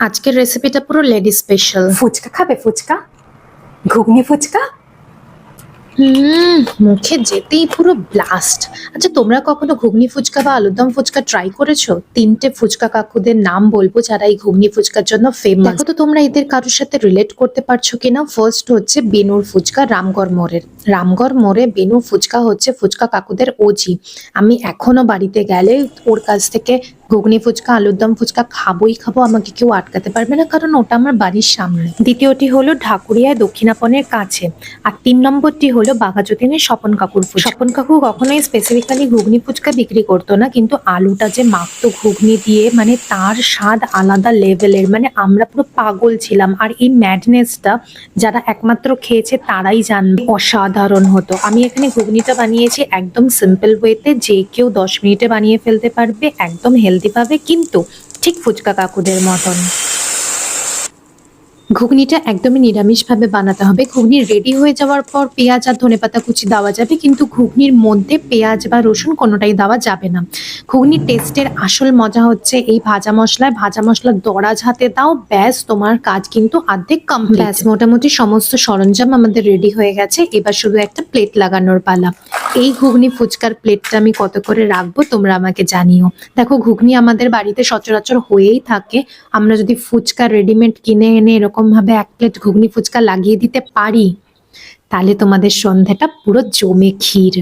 আজকের রেসিপিটা পুরো লেডি স্পেশাল। ফুচকা খাবে? ফুচকা, ঘুগনি ফুচকা। মুখে যেতেই পুরো ব্লাস্ট। আচ্ছা, তোমরা কখনো ঘুগনি ফুচকা বা আলুরদম ফুচকা ট্রাই করেছো? তিনটে ফুচকা কাকুদের নাম বলবো যারা এই ঘুগনি ফুচকার জন্য ফেমাস। দেখো তো তোমরা এদের কারোর সাথে রিলেট করতে পারছো কিনা। ফার্স্ট হচ্ছে বেনুর ফুচকা, রামগড় মোড়ের। রামগড় মোড়ে বেনু ফুচকা হচ্ছে ফুচকা কাকুদের ওজি। আমি এখনো বাড়িতে গেলে ওর কাছ থেকে ঘুগনি ফুচকা, আলুরদম ফুচকা খাবোই খাবো, আমাকে কেউ আটকাতে পারবে না, কারণ ওটা আমার বাড়ির সামনে। দ্বিতীয়টি হলো ঢাকুরিয়ায় দক্ষিণাপনের কাছে। আর 3 নম্বরটি হলো বাঘাযতীনের স্বপন কাকুর ফুচকা। স্বপন কাকু কখনোই স্পেসিফিক্যালি ঘুগনি ফুচকা বিক্রি করতো না, কিন্তু আলুটা যে মাখতো ঘুগনি দিয়ে, মানে তার স্বাদ আলাদা লেভেলের। মানে আমরা পুরো পাগল ছিলাম। আর এই ম্যাডনেসটা যারা একমাত্র খেয়েছে তারাই জানবে, অসাধারণ হতো। আমি এখানে ঘুগনিটা বানিয়েছি একদম সিম্পল ওয়েতে, যে কেউ 10 মিনিটে বানিয়ে ফেলতে পারবে, একদম হেলদি পাবে, কিন্তু ঠিক ফুচকা কাকুদের মতন। ঘুগনিটা একদমই নিরামিষভাবে বানাতে হবে। ঘুগনি রেডি হয়ে যাওয়ার পর পেঁয়াজ আর ধনেপাতা কুচি দেওয়া যাবে, কিন্তু ঘুগনির মধ্যে পেঁয়াজ বা রসুন কোনোটাই দেওয়া যাবে না। ঘুগনির টেস্টের আসল মজা হচ্ছে এই ভাজা মশলায়। ভাজা মশলা দরাজ হাতে দাও, ব্যাস তোমার কাজ কিন্তু অর্ধেক কমপ্লিট। ব্যাস মোটামুটি সমস্ত সরঞ্জাম আমাদের রেডি হয়ে গেছে, এবার শুধু একটা প্লেট লাগানোর পালা। এই ঘুগনি ফুচকার প্লেটটা আমি কত করে রাখবো তোমরা আমাকে জানিও। দেখো, ঘুগনি আমাদের বাড়িতে সচরাচর হয়েই থাকে। আমরা যদি ফুচকা রেডিমেড কিনে এনে এরকম ভাবে 1 প্লেট ঘুগনি ফুচকা লাগিয়ে দিতে পারি, তাহলে তোমাদের সন্ধ্যাটা পুরো জমে ক্ষীর।